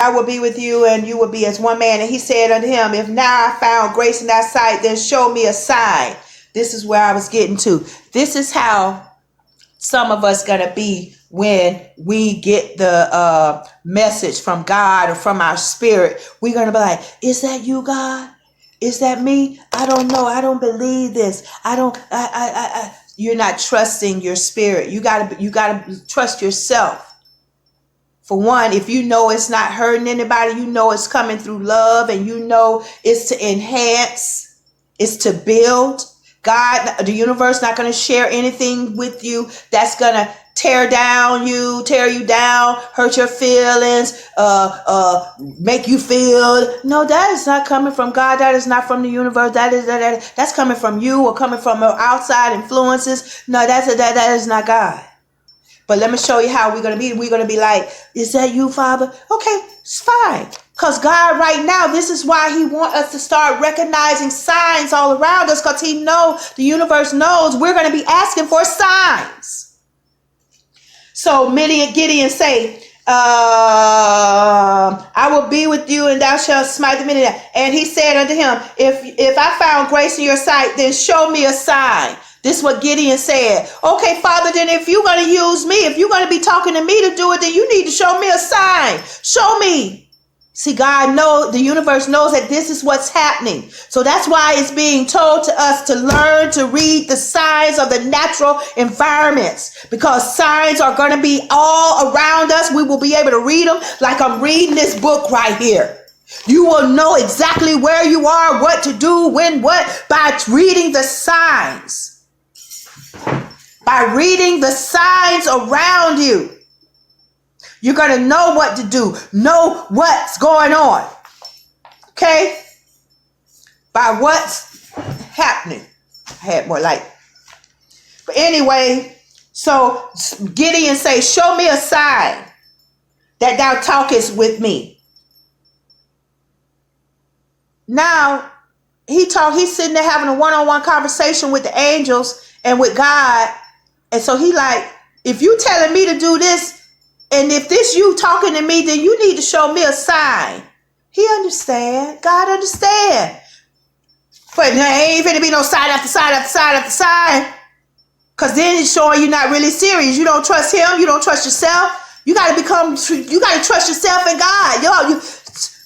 I will be with you, and you will be as one man. And he said unto him, if now I found grace in thy sight, then show me a sign. This is where I was getting to. This is how some of us gonna be when we get the message from God or from our spirit. We're gonna be like, is that you, God? Is that me? I don't know. I don't believe this. You're not trusting your spirit. You gotta trust yourself. For one, if you know it's not hurting anybody, you know it's coming through love, and you know it's to enhance, it's to build. God, the universe, not going to share anything with you that's going to tear you down, hurt your feelings, make you feel. No, that is not coming from God. That is not from the universe. That's coming from you, or coming from outside influences. No, that is not God. But let me show you how we're going to be. We're going to be like, is that you, Father? Okay, it's fine. Because God right now, this is why he wants us to start recognizing signs all around us, because he knows, the universe knows we're going to be asking for signs. So Gideon say, I will be with you, and thou shalt smite the Midian. And he said unto him, if I found grace in your sight, then show me a sign. This is what Gideon said. Okay, Father, then if you're going to use me, if you're going to be talking to me to do it, then you need to show me a sign. Show me. See, God knows, the universe knows that this is what's happening. So that's why it's being told to us to learn to read the signs of the natural environments, because signs are going to be all around us. We will be able to read them like I'm reading this book right here. You will know exactly where you are, what to do, when, what, by reading the signs. By reading the signs around you. You're going to know what to do, know what's going on. Okay? By what's happening. I had more light. But anyway, so Gideon say, show me a sign that thou talkest with me. Now, he's sitting there having a one-on-one conversation with the angels and with God. And so he like, if you telling me to do this, and if this you talking to me, then you need to show me a sign. He understand. God understand. But there ain't finna be no sign after sign after sign after sign. Because then it's showing you're not really serious. You don't trust him. You don't trust yourself. You got to trust yourself and God. Yo,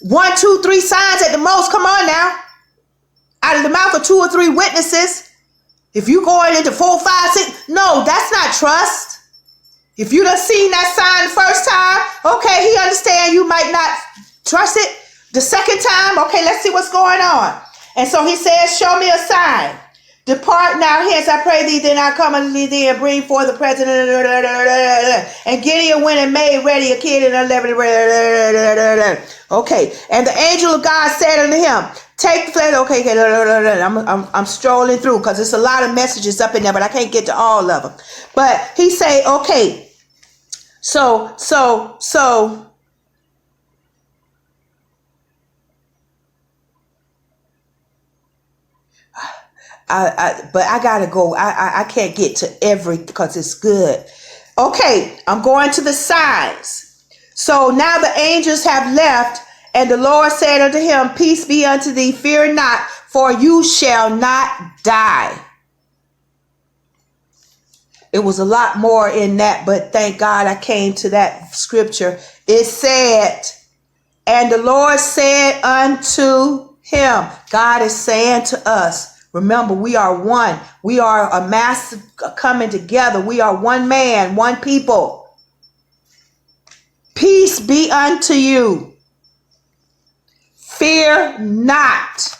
1, 2, 3 signs at the most. Come on now. Out of the mouth of 2 or 3 witnesses. If you going into 4, 5, 6, no, that's not trust. If you done seen that sign the first time, okay, he understand you might not trust it. The second time, okay, let's see what's going on. And so he says, show me a sign. Depart now hence, I pray thee, then I come unto thee and bring forth the present. And Gideon went and made ready a kid and unleavened. Okay, and the angel of God said unto him, take the flesh. Okay, I'm strolling through because there's a lot of messages up in there, but I can't get to all of them. But he say, okay, so but I gotta go. I can't get to every because it's good. Okay, I'm going to the signs. So now the angels have left, and the Lord said unto him, peace be unto thee, fear not, for you shall not die. It was a lot more in that, but thank God I came to that scripture. It said, and the Lord said unto him, God is saying to us, remember, we are one. We are a mass coming together. We are one man, one people. Peace be unto you. Fear not.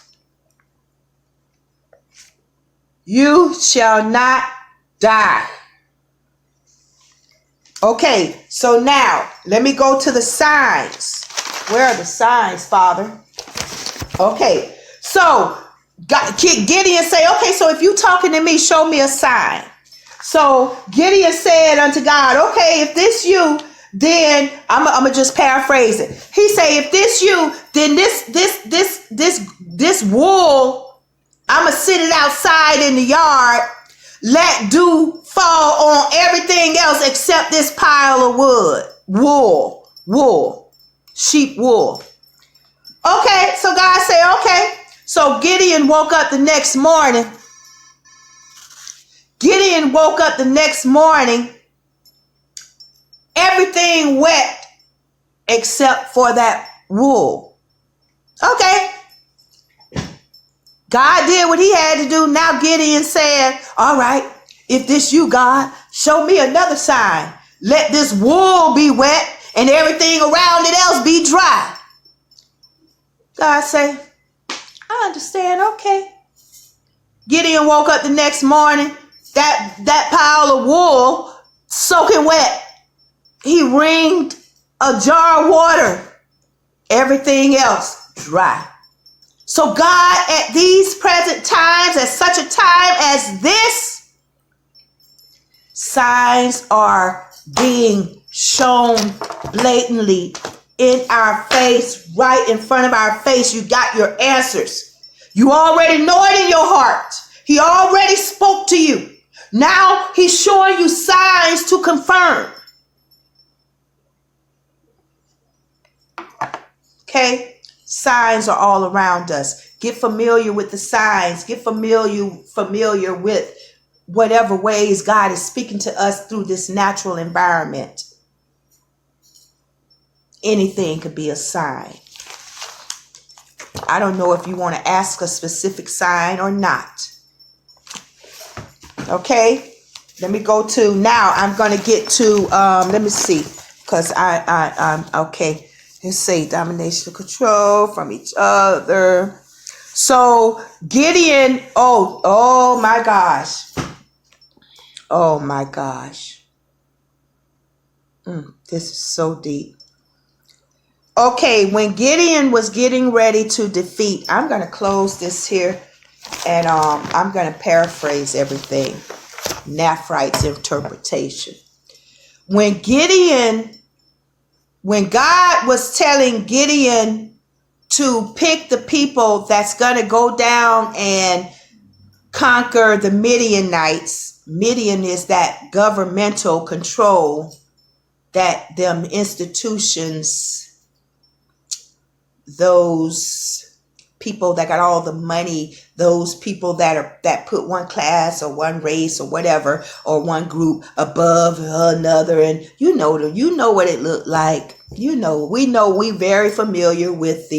You shall not die. Okay, so now let me go to the signs. Where are the signs, Father? Okay, so Gideon say, okay, so if you talking to me, show me a sign. So Gideon said unto God, okay, if this you, then I'm gonna just paraphrase it. He say, if this you, then this wool, I'm gonna sit it outside in the yard, let dew fall on everything else except this pile of wool. sheep wool. Okay, so God said, okay. So Gideon woke up the next morning. Everything wet except for that wool. Okay. God did what he had to do. Now Gideon said, all right, if this you, God, show me another sign. Let this wool be wet and everything around it else be dry. God say, I understand. Okay. Gideon woke up the next morning. That pile of wool soaking wet. He wringed a jar of water. Everything else dry. So God, at these present times, at such a time as this, signs are being shown blatantly in our face, right in front of our face. You got your answers. You already know it in your heart. He already spoke to you. Now he's showing you signs to confirm. Okay? Signs are all around us. Get familiar with the signs. Get familiar with whatever ways God is speaking to us through this natural environment. Anything could be a sign. I don't know if you want to ask a specific sign or not. Okay? Let me go to, now I'm going to get to, let me see, because I'm okay. Let's say domination and control from each other. So Gideon, oh my gosh. Oh my gosh. This is so deep. Okay, when Gideon was getting ready to defeat, I'm going to close this here and I'm going to paraphrase everything. Nephrite's interpretation. When God was telling Gideon to pick the people that's going to go down and conquer the Midianites, Midian is that governmental control that them institutions, those people that got all the money, those people that put one class or one race or whatever or one group above another, and you know what it looked like. We very familiar with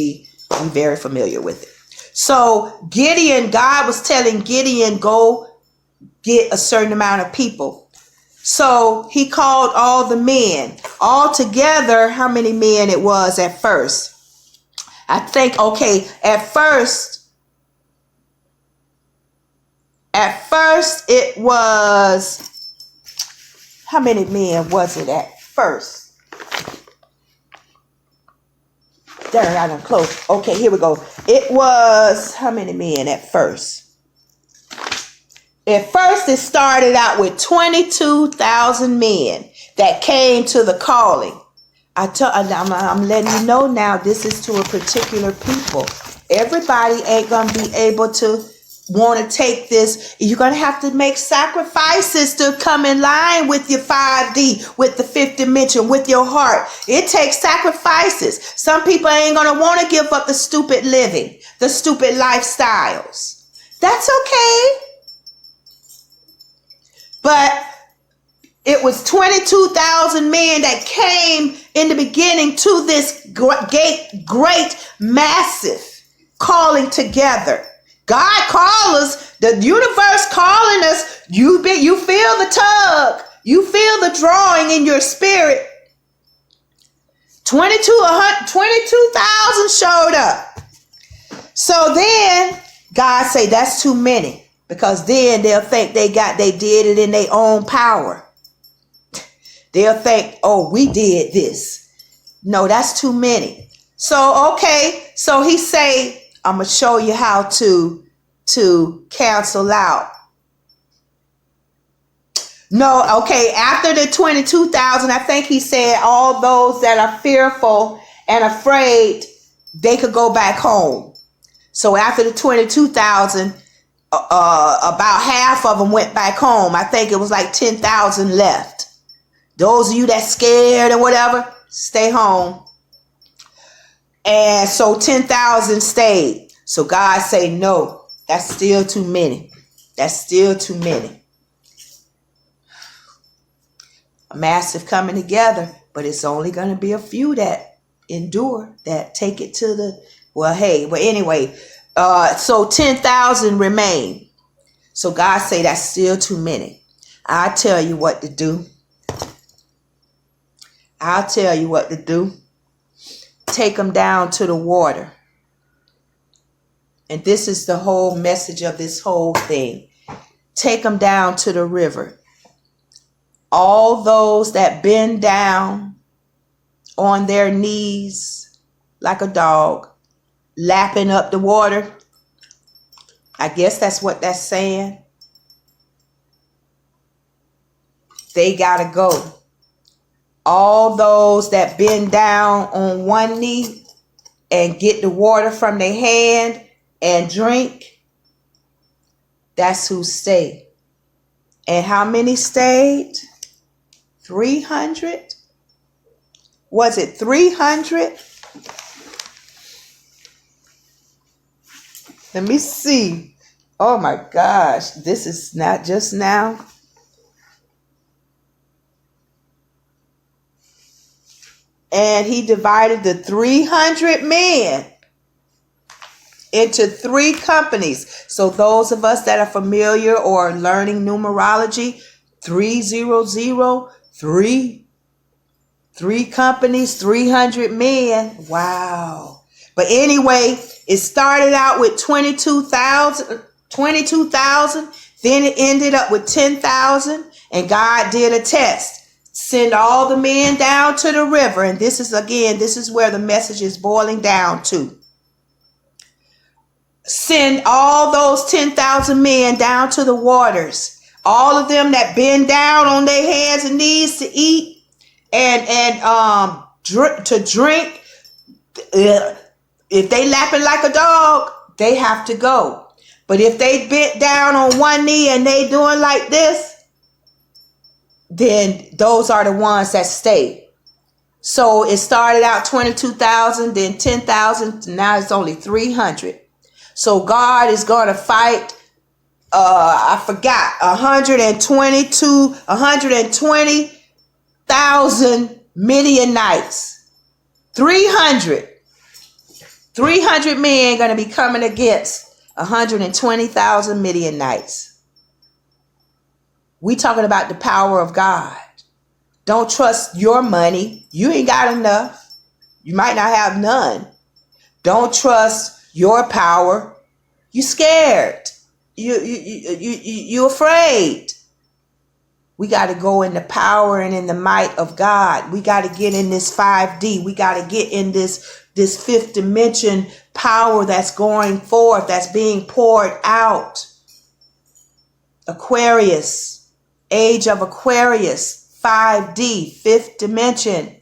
it. So Gideon, God was telling Gideon, go get a certain amount of people. So he called all the men. All together, how many men it was at first? I think, okay, at first it was, how many men was it at first? Darn, I done close. Okay, here we go. It was, how many men at first? At first, it started out with 22,000 men that came to the calling. I'm letting you know now, this is to a particular people. Everybody ain't going to be able to want to take this. You're going to have to make sacrifices to come in line with your 5D, with the fifth dimension, with your heart. It takes sacrifices. Some people ain't going to want to give up the stupid living, the stupid lifestyles. That's okay. But it was 22,000 men that came in the beginning to this great, massive calling together. God called us, the universe calling us. You feel the tug. You feel the drawing in your spirit. 22,000 showed up. So then God say that's too many, because then they'll think they did it in their own power. They'll think, oh, we did this. No, that's too many. So, okay. So he say, I'm going to show you how to cancel out. No, okay. After the 22,000, I think he said all those that are fearful and afraid, they could go back home. So after the 22,000, about half of them went back home. I think it was like 10,000 left. Those of you that scared or whatever, stay home. And so 10,000 stayed. So God say, no, that's still too many. That's still too many. A massive coming together, but it's only going to be a few that endure, that take it to the, anyway, so 10,000 remain. So God say that's still too many. I tell you what to do. I'll tell you what to do. Take them down to the water. And this is the whole message of this whole thing. Take them down to the river. All those that bend down on their knees like a dog, lapping up the water. I guess that's what that's saying. They gotta go. All those that bend down on one knee and get the water from their hand and drink, that's who stayed. And how many stayed? 300? Was it 300? Let me see. Oh my gosh, this is not just now. And he divided the 300 men into 3 companies. So those of us that are familiar or learning numerology, 300, 3 companies, 300 men. Wow. But anyway, it started out with 22,000, then it ended up with 10,000, and God did a test. Send all the men down to the river. And this is where the message is boiling down to. Send all those 10,000 men down to the waters. All of them that bend down on their hands and knees to eat and to drink. If they lapping like a dog, they have to go. But if they bent down on one knee and they doing like this, then those are the ones that stay. So it started out 22,000, then 10,000, now it's only 300. So God is going to fight, 120,000 Midianites. 300 men going to be coming against 120,000 Midianites. We talking about the power of God. Don't trust your money. You ain't got enough. You might not have none. Don't trust your power. You scared. You afraid. We got to go in the power and in the might of God. We got to get in this 5D. We got to get in this 5th dimension power that's going forth, that's being poured out. Aquarius. Age of Aquarius, 5D, 5th dimension.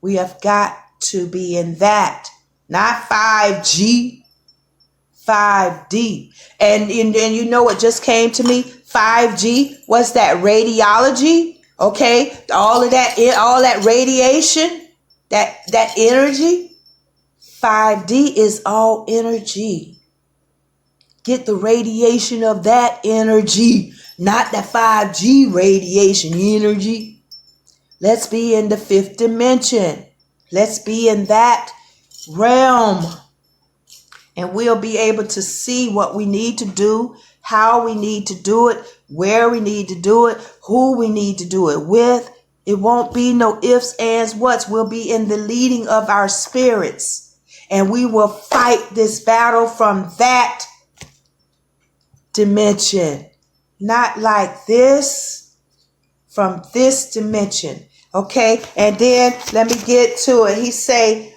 We have got to be in that, not 5G, 5D. And you know what just came to me? 5G, what's that? Radiology, okay? All that radiation, that energy. 5D is all energy. Get the radiation of that energy. Not the 5G radiation energy. Let's be in the 5th dimension. Let's be in that realm. And we'll be able to see what we need to do, how we need to do it, where we need to do it, who we need to do it with. It won't be no ifs, ands, whats. We'll be in the leading of our spirits. And we will fight this battle from that dimension. Not like this, from this dimension. Okay, and then let me get to it. He say,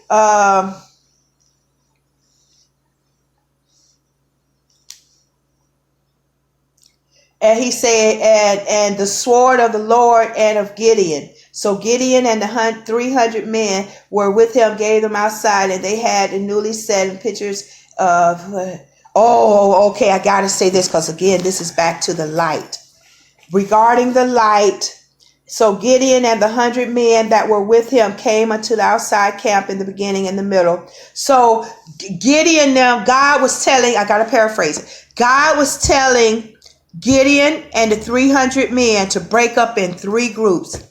and he said, and the sword of the Lord and of Gideon. So Gideon and the 300 men were with him, gave them outside, and they had the newly set pictures of... okay, I got to say this because, again, this is back to the light. Regarding the light, So Gideon and the 100 men that were with him came unto the outside camp in the beginning and the middle. So Gideon, now God was telling, I got to paraphrase it. God was telling Gideon and the 300 men to break up in 3 groups.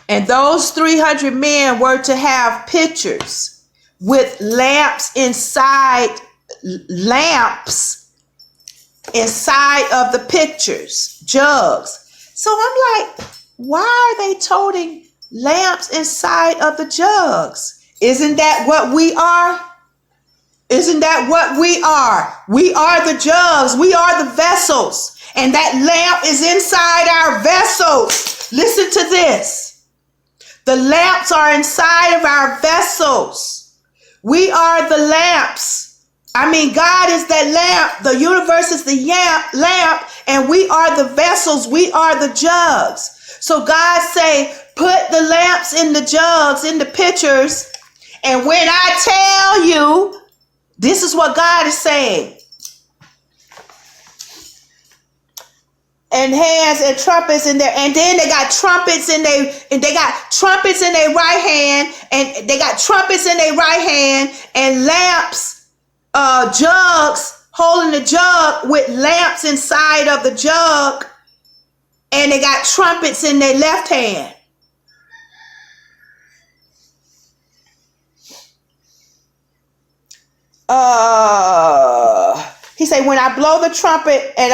And those 300 men were to have pitchers with lamps inside of the pitchers, jugs. So I'm like, why are they toting lamps inside of the jugs? Isn't that what we are? Isn't that what we are? We are the jugs. We are the vessels. And that lamp is inside our vessels. Listen to this. The lamps are inside of our vessels. We are the lamps. I mean, God is that lamp. The universe is the lamp, and we are the vessels. We are the jugs. So God say, put the lamps in the jugs, in the pitchers. And when I tell you, this is what God is saying. And hands and trumpets in there, and then they got trumpets in their, and they got trumpets in their right hand, and they got trumpets in their right hand, and lamps, jugs, holding the jug with lamps inside of the jug, and they got trumpets in their left hand. He said, when I blow the trumpet, and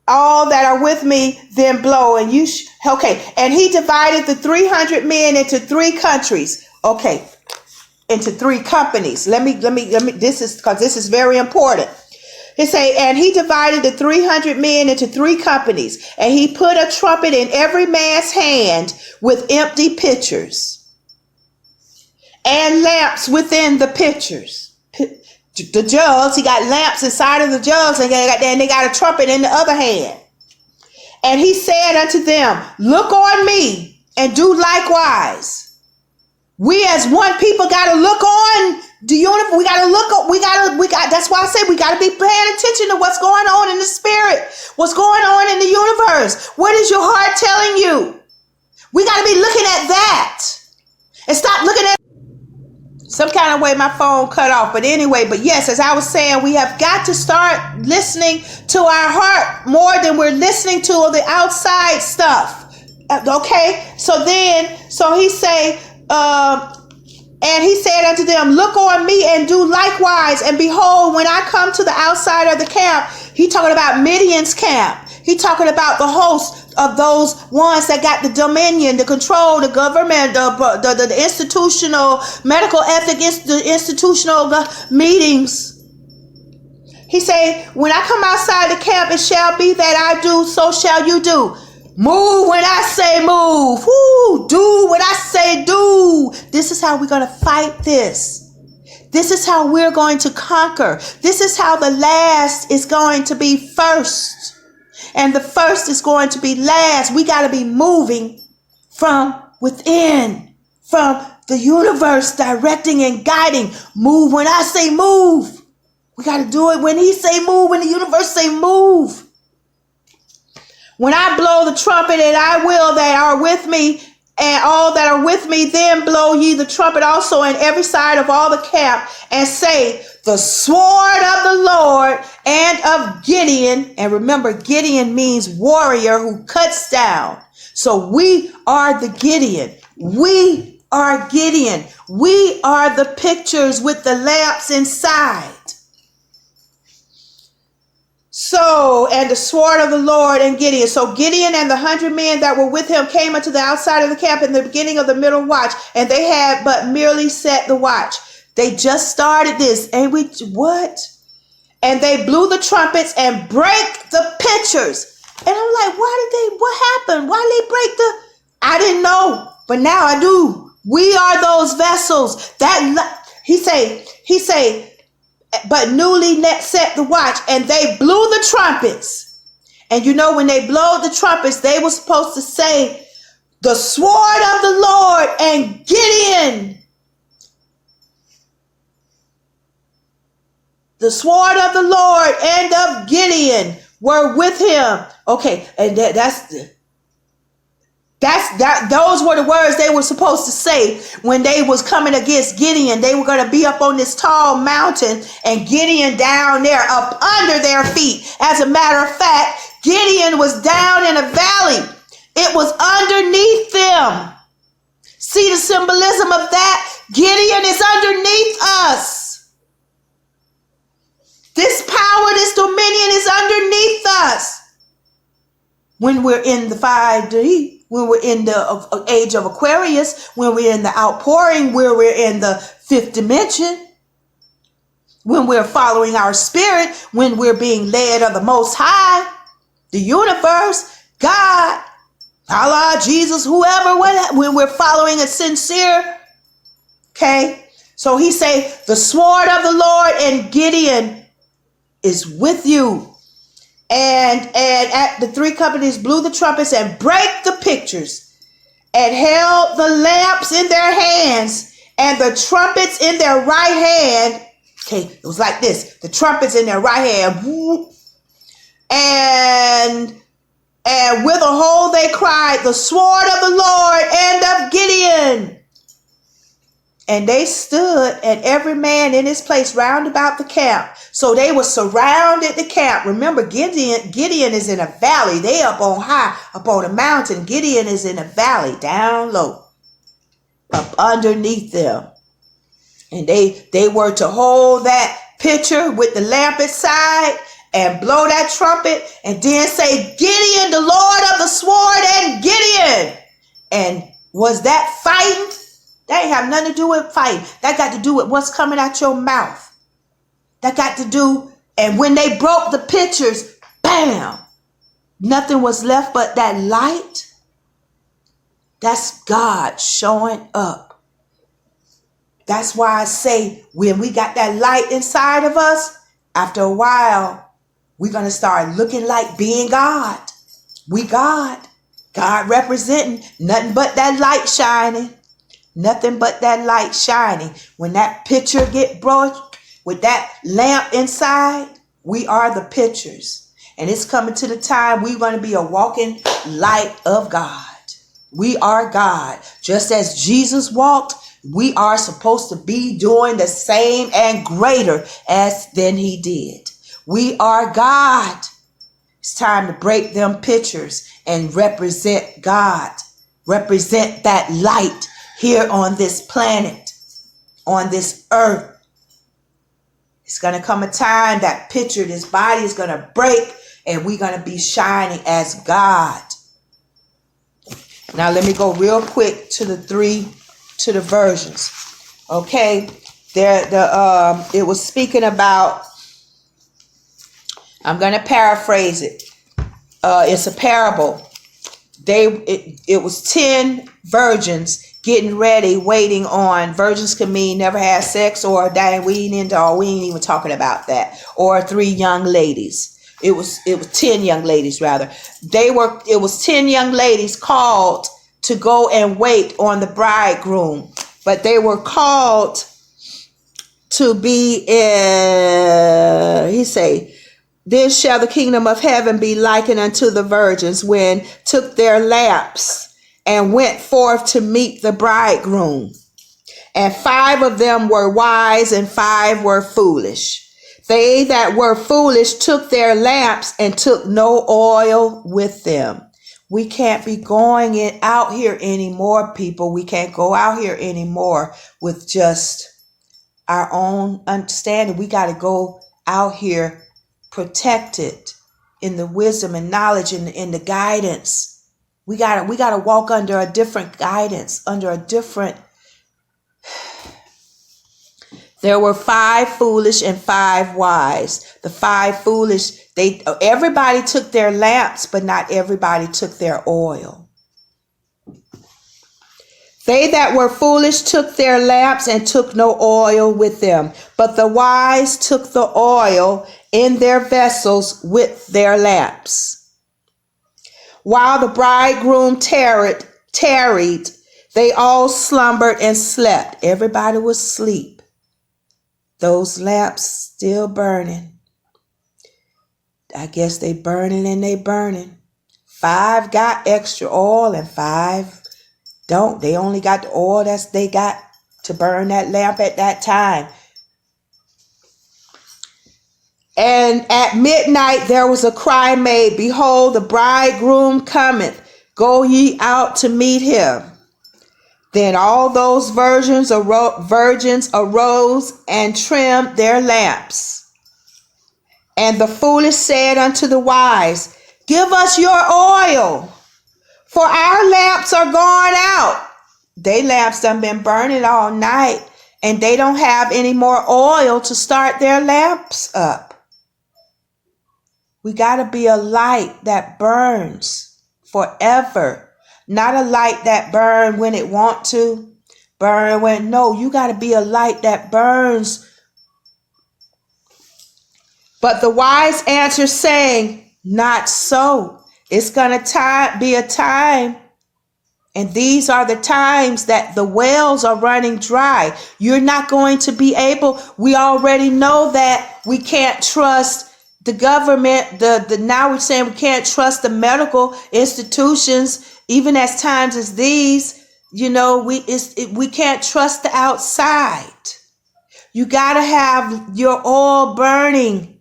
all that are with me, then blow, and you okay. And he divided the 300 men into 3 countries. Okay, into 3 companies. Let me. This is very important. He say, and he divided the 300 men into 3 companies, and he put a trumpet in every man's hand with empty pitchers, and lamps within the pitchers. The jugs, he got lamps inside of the jugs, and they got a trumpet in the other hand. And he said unto them, look on me and do likewise. We as one people got to look on the universe. We got to look. That's why I say we got to be paying attention to what's going on in the spirit, what's going on in the universe. What is your heart telling you? We got to be looking at that and stop looking at some kind of way. My phone cut off, but yes, as I was saying, we have got to start listening to our heart more than we're listening to the outside stuff. Okay, so he say, and he said unto them, look on me and do likewise. And behold, when I come to the outside of the camp, he talking about Midian's camp. He talking about the host of those ones that got the dominion, the control, the government, the institutional, medical ethic, the institutional meetings. He say, when I come outside the camp, it shall be that I do, so shall you do. Move when I say move. Woo, do what I say do. This is how we're going to fight this. This is how we're going to conquer. This is how the last is going to be first. And the first is going to be last. We got to be moving from within, from the universe, directing and guiding. Move when I say move. We got to do it when he say move, when the universe say move. When I blow the trumpet, and I will that are with me, and all that are with me, then blow ye the trumpet also in every side of all the camp, and say, the sword of the Lord and of Gideon. And remember, Gideon means warrior who cuts down. So we are the Gideon. We are Gideon. We are the pictures with the lamps inside. So, and the sword of the Lord and Gideon. So Gideon and the 100 men that were with him came unto the outside of the camp in the beginning of the middle watch, and they had but merely set the watch. They just started this. And what? And they blew the trumpets and break the pitchers. And I'm like, what happened? Why did they break I didn't know, but now I do. We are those vessels that he say, but newly set the watch, and they blew the trumpets. And you know, when they blow the trumpets, they were supposed to say, the sword of the Lord and Gideon. The sword of the Lord and of Gideon were with him. Okay, and that's Those were the words they were supposed to say when they was coming against Gideon. They were going to be up on this tall mountain and Gideon down there up under their feet. As a matter of fact, Gideon was down in a valley. It was underneath them. See the symbolism of that? Gideon is underneath us. This power, this dominion is underneath us. When we're in the 5D, when we're in the age of Aquarius, when we're in the outpouring, where we're in the fifth dimension, when we're following our spirit, when we're being led of the Most High, the universe, God, Allah, Jesus, whoever, when we're following a sincere, okay? So he say, the sword of the Lord and Gideon is with you. And at the three companies blew the trumpets and break the pictures and held the lamps in their hands and the trumpets in their right hand. Okay, it was like this. The trumpets in their right hand. Whoop, and with a whole they cried, the sword of the Lord and of Gideon. And they stood, and every man in his place round about the camp. So they were surrounded the camp. Remember, Gideon is in a valley. They up on high, up on a mountain. Gideon is in a valley, down low, up underneath them. And they were to hold that pitcher with the lamp inside and blow that trumpet and then say, Gideon, the Lord of the sword, and Gideon. And was that fighting? That ain't have nothing to do with fighting. That got to do with what's coming out your mouth. That got to do, and when they broke the pitchers, bam, nothing was left but that light. That's God showing up. That's why I say when we got that light inside of us, after a while, we're going to start looking like being God. We God. God representing nothing but that light shining. Nothing but that light shining. When that picture get brought with that lamp inside, we are the pictures. And it's coming to the time we're going to be a walking light of God. We are God. Just as Jesus walked, we are supposed to be doing the same and greater as than he did. We are God. It's time to break them pictures and represent God. Represent that light here on this planet, on this earth. It's going to come a time that picture, this body is going to break and we're going to be shining as God. Now let me go real quick to the versions. Okay, it was speaking about, I'm going to paraphrase it. It's a parable. It was 10 virgins getting ready, waiting on. Virgins could mean never had sex or dying. We ain't even talking about that. Or 3 young ladies. It was 10 young ladies rather. It was 10 young ladies called to go and wait on the bridegroom. But they were called to be in, he say, then shall the kingdom of heaven be likened unto the virgins when took their lamps and went forth to meet the bridegroom. And 5 of them were wise and 5 were foolish. They that were foolish took their lamps and took no oil with them. We can't be going out here anymore, people. We can't go out here anymore with just our own understanding. We got to go out here protected in the wisdom and knowledge and in the guidance. We gotta walk under a different guidance, under a different. There were 5 foolish and 5 wise. The 5 foolish, everybody took their lamps, but not everybody took their oil. They that were foolish took their lamps and took no oil with them, but the wise took the oil in their vessels with their lamps. While the bridegroom tarried, they all slumbered and slept. Everybody was asleep. Those lamps still burning. I guess they burning and they burning. 5 got extra oil and 5 don't. They only got the oil that's they got to burn that lamp at that time. And at midnight there was a cry made, behold, the bridegroom cometh. Go ye out to meet him. Then all those virgins arose and trimmed their lamps. And the foolish said unto the wise, give us your oil, for our lamps are gone out. They lamps done been burning all night, and they don't have any more oil to start their lamps up. We got to be a light that burns forever, not a light that burn when it want to burn when. No, you got to be a light that burns. But the wise answer saying, not so. It's going to be a time, and these are the times that the wells are running dry. You're not going to be able, we already know that we can't trust the government. Now we're saying we can't trust the medical institutions, even as times as these. You know, we can't trust the outside. You got to have your oil burning,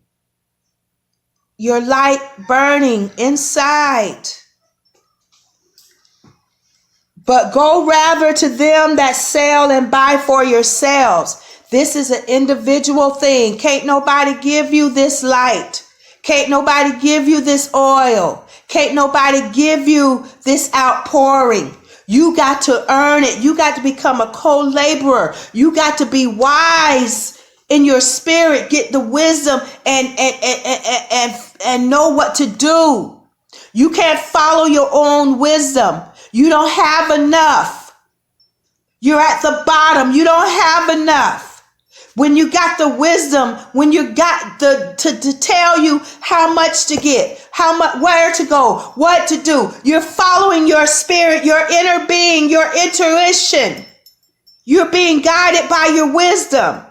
your light burning inside. But go rather to them that sell and buy for yourselves. This is an individual thing. Can't nobody give you this light. Can't nobody give you this oil. Can't nobody give you this outpouring. You got to earn it. You got to become a co-laborer. You got to be wise in your spirit. Get the wisdom and know what to do. You can't follow your own wisdom. You don't have enough. You're at the bottom. You don't have enough. When you got the wisdom, when you got to tell you how much to get, how much, where to go, what to do, you're following your spirit, your inner being, your intuition. You're being guided by your wisdom.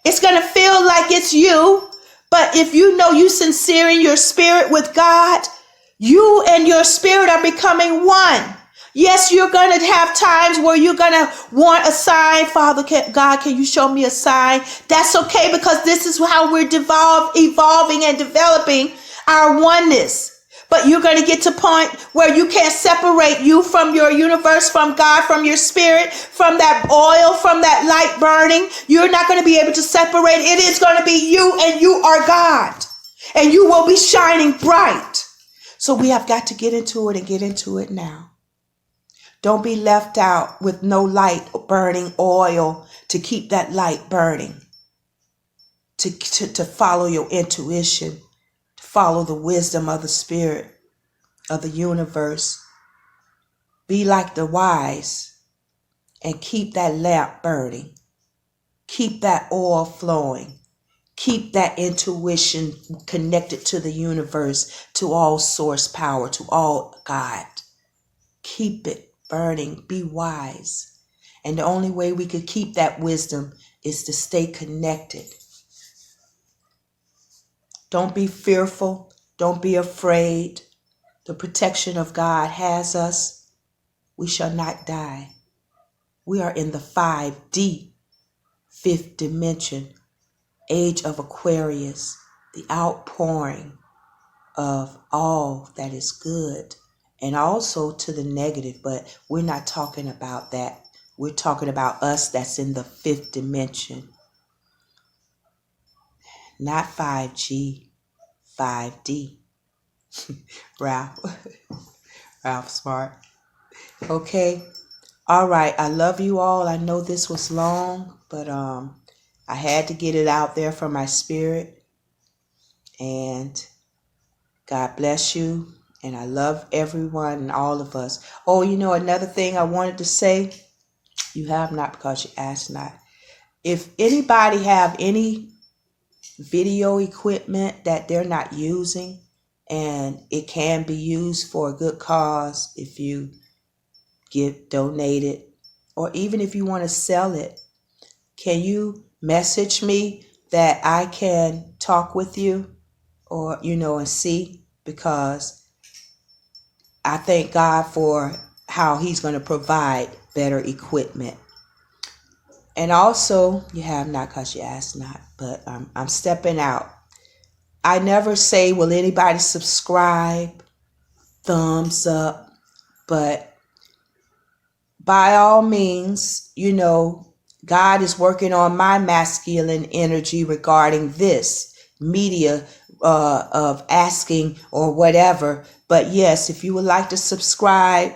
It's going to feel like it's you, but if you know you sincere in your spirit with God, you and your spirit are becoming one. Yes, you're going to have times where you're going to want a sign. Father, God, can you show me a sign? That's okay, because this is how we're evolving and developing our oneness. But you're going to get to a point where you can't separate you from your universe, from God, from your spirit, from that oil, from that light burning. You're not going to be able to separate. It is going to be you, and you are God, and you will be shining bright. So we have got to get into it, and get into it now. Don't be left out with no light burning oil to keep that light burning, to follow your intuition, to follow the wisdom of the spirit of the universe. Be like the wise and keep that lamp burning. Keep that oil flowing. Keep that intuition connected to the universe, to all source power, to all God. Keep it burning. Be wise. And the only way we could keep that wisdom is to stay connected. Don't be fearful. Don't be afraid. The protection of God has us. We shall not die. We are in the 5D, fifth dimension, age of Aquarius, the outpouring of all that is good, and also to the negative, but we're not talking about that. We're talking about us that's in the fifth dimension. Not 5G, 5D. Ralph Smart. Okay. All right. I love you all. I know this was long, but I had to get it out there from my spirit. And God bless you. And I love everyone and all of us. Oh, you know, another thing I wanted to say, you have not because you asked not. If anybody have any video equipment that they're not using, and it can be used for a good cause, if you donate it, or even if you want to sell it, can you message me that I can talk with you, or and see, because I thank God for how he's going to provide better equipment. And also, you have not because you ask not, but I'm stepping out. I never say, will anybody subscribe, thumbs up, but by all means, God is working on my masculine energy regarding this media of asking or whatever. But yes, if you would like to subscribe,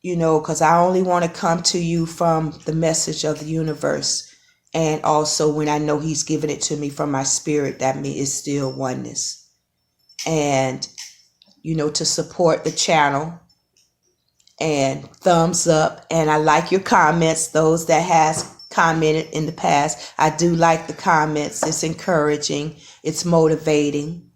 because I only want to come to you from the message of the universe. And also when I know he's given it to me from my spirit, that means it's still oneness. And, to support the channel, and thumbs up. And I like your comments, those that has commented in the past. I do like the comments. It's encouraging. It's motivating.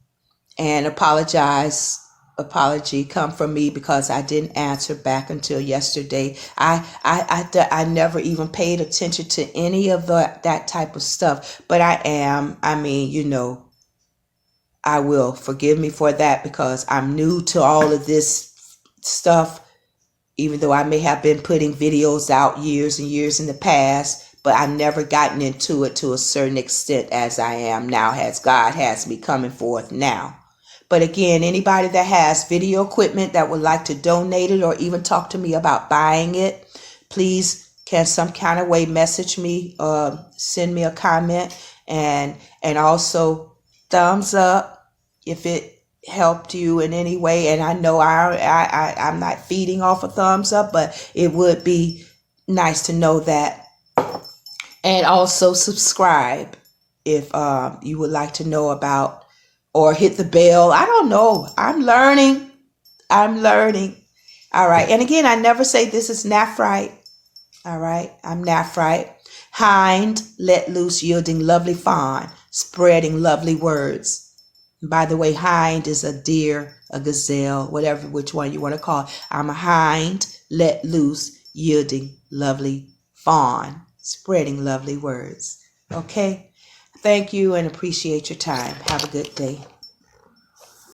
And apology come from me because I didn't answer back until yesterday. I never even paid attention to any of that type of stuff, but I will. Forgive me for that because I'm new to all of this stuff, even though I may have been putting videos out years and years in the past, but I've never gotten into it to a certain extent as I am now, as God has me coming forth now. But again, anybody that has video equipment that would like to donate it or even talk to me about buying it, please can some kind of way message me, send me a comment, and also thumbs up if it helped you in any way. And I know I'm not feeding off a thumbs up, but it would be nice to know that. And also subscribe if you would like to know about, or hit the bell. I don't know. I'm learning. All right. And again, I never say this is Nephrite. All right. I'm Nephrite. Hind, let loose, yielding lovely fawn, spreading lovely words. By the way, hind is a deer, a gazelle, whatever, which one you want to call it. I'm a hind, let loose, yielding lovely fawn, spreading lovely words. Okay? Thank you and appreciate your time. Have a good day.